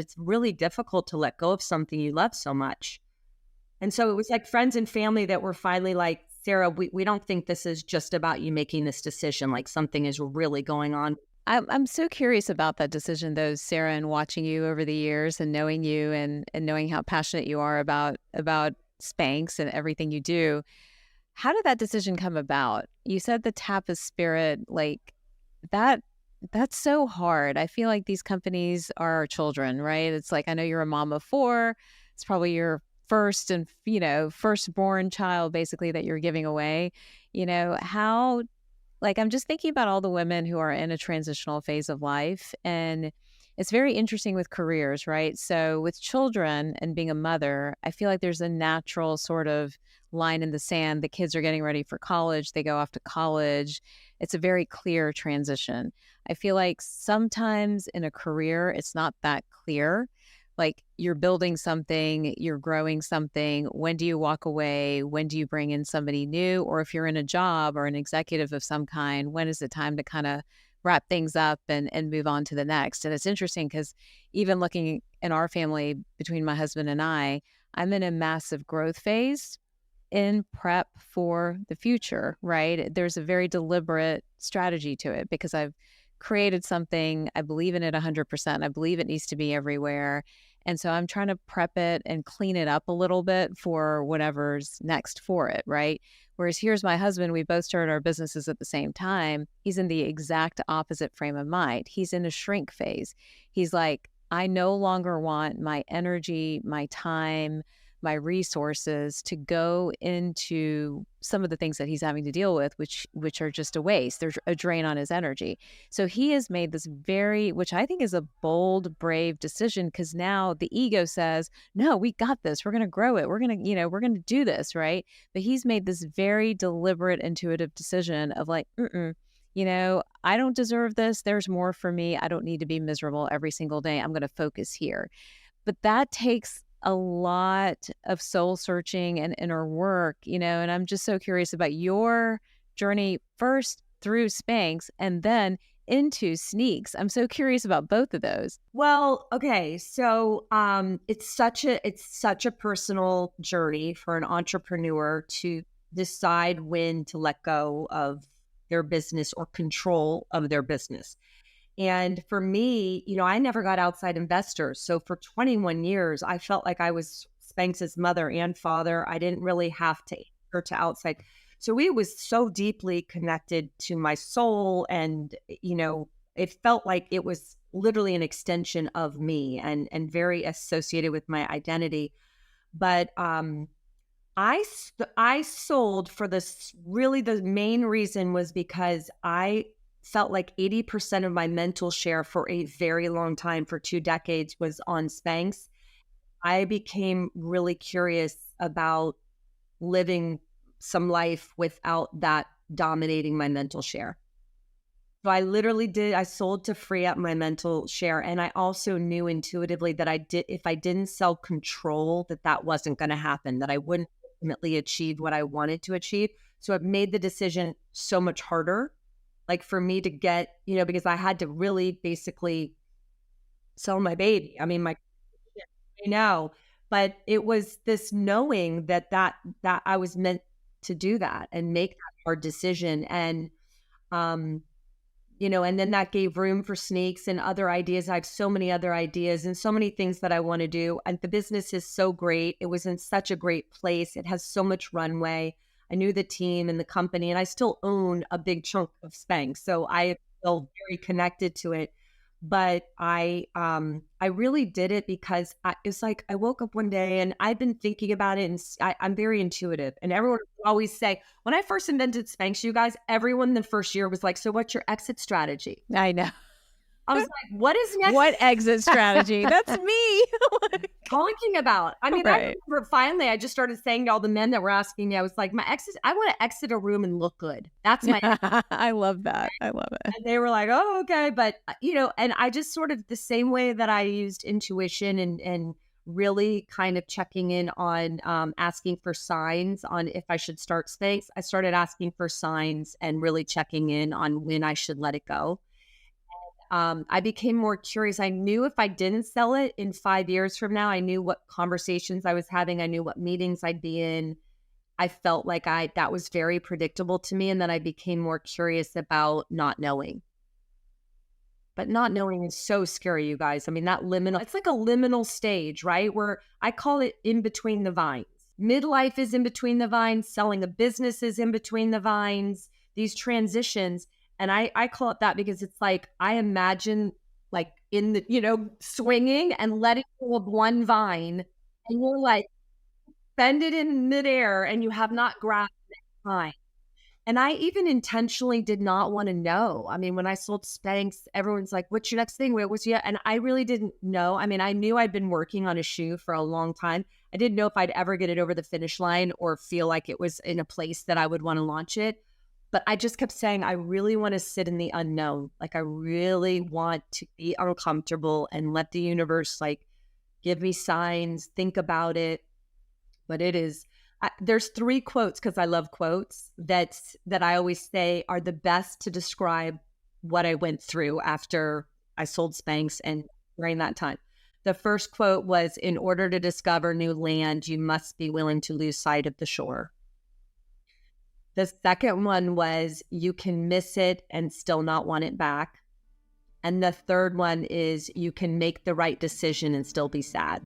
It's really difficult to let go of something you love so much. And so it was like friends and family that were finally like, Sarah, we don't think this is just about you making this decision. Like something is really going on. I'm so curious about that decision, though, Sarah, and watching you over the years and knowing you and knowing how passionate you are about Spanx and everything you do. How did that decision come about? You said the tap of spirit, like that. That's so hard. I feel like these companies are our children, right? It's like I know you're a mom of four. It's probably your first and firstborn child, basically, that you're giving away. How like, I'm just thinking about all the women who are in a transitional phase of life. And it's very interesting with careers, right? So, with children and being a mother, I feel like there's a natural sort of line in the sand. The kids are getting ready for college, they go off to college. It's a very clear transition. I feel like sometimes in a career, it's not that clear. Like you're building something, you're growing something. When do you walk away? When do you bring in somebody new? Or if you're in a job or an executive of some kind, when is it time to kind of wrap things up and move on to the next? And it's interesting because even looking in our family between my husband and I'm in a massive growth phase in prep for the future, right? There's a very deliberate strategy to it because I've created something. I believe in it 100%. I believe it needs to be everywhere. And so I'm trying to prep it and clean it up a little bit for whatever's next for it, right? Whereas here's my husband, we both started our businesses at the same time. He's in the exact opposite frame of mind. He's in a shrink phase. He's like, I no longer want my energy, my time, my resources to go into some of the things that he's having to deal with, which are just a waste. There's a drain on his energy. So he has made this which I think is a bold, brave decision because now the ego says, no, we got this. We're going to grow it. We're going to, we're going to do this, right? But he's made this very deliberate, intuitive decision of like, I don't deserve this. There's more for me. I don't need to be miserable every single day. I'm going to focus here. But that takes a lot of soul searching and inner work, and I'm just so curious about your journey first through Spanx and then into Sneaks. I'm so curious about both of those. Well, okay. So it's such a personal journey for an entrepreneur to decide when to let go of their business or control of their business. And for me, I never got outside investors. So for 21 years, I felt like I was Spanx's mother and father. I didn't really have to answer to outside. So it was so deeply connected to my soul. And, it felt like it was literally an extension of me and very associated with my identity. But I sold for this, really the main reason was because I felt like 80% of my mental share for a very long time, for 2 decades, was on Spanx. I became really curious about living some life without that dominating my mental share. So I sold to free up my mental share. And I also knew intuitively that if I didn't sell control, that wasn't going to happen, that I wouldn't ultimately achieve what I wanted to achieve. So it made the decision so much harder. Like for me to get, because I had to really basically sell my baby. I mean, I know, but it was this knowing that I was meant to do that and make that hard decision. And, and then that gave room for Sneaks and other ideas. I have so many other ideas and so many things that I want to do. And the business is so great. It was in such a great place. It has so much runway. I knew the team and the company, and I still own a big chunk of Spanx. So I feel very connected to it. But I really did it because it's like I woke up one day and I've been thinking about it, and I'm very intuitive. And everyone would always say, when I first invented Spanx, you guys, everyone the first year was like, so what's your exit strategy? I know. I was like, what is next? What exit strategy? That's me. Talking about. I mean, Right. I remember finally I just started saying to all the men that were asking me, I was like, I want to exit a room and look good. That's my I love that. I love it. And they were like, oh, okay. But, and I just sort of the same way that I used intuition and really kind of checking in on asking for signs on if I should start Spanx, I started asking for signs and really checking in on when I should let it go. I became more curious. I knew if I didn't sell it in 5 years from now, I knew what conversations I was having. I knew what meetings I'd be in. I felt like that was very predictable to me. And then I became more curious about not knowing. But not knowing is so scary, you guys. I mean, that liminal, it's like a liminal stage, right? Where I call it in between the vines. Midlife is in between the vines, selling a business is in between the vines, these transitions. And I call it that because it's like, I imagine like in the, swinging and letting go of one vine, and you're like, bend it in midair and you have not grasped the vine. And I even intentionally did not want to know. I mean, when I sold Spanx, everyone's like, what's your next thing? Where was you? And I really didn't know. I mean, I knew I'd been working on a shoe for a long time. I didn't know if I'd ever get it over the finish line or feel like it was in a place that I would want to launch it. But I just kept saying, I really want to sit in the unknown. Like, I really want to be uncomfortable and let the universe, like, give me signs, think about it. But it is, there's three quotes, because I love quotes, that I always say are the best to describe what I went through after I sold Spanx and during that time. The first quote was, in order to discover new land, you must be willing to lose sight of the shore. The second one was, you can miss it and still not want it back. And the third one is, you can make the right decision and still be sad.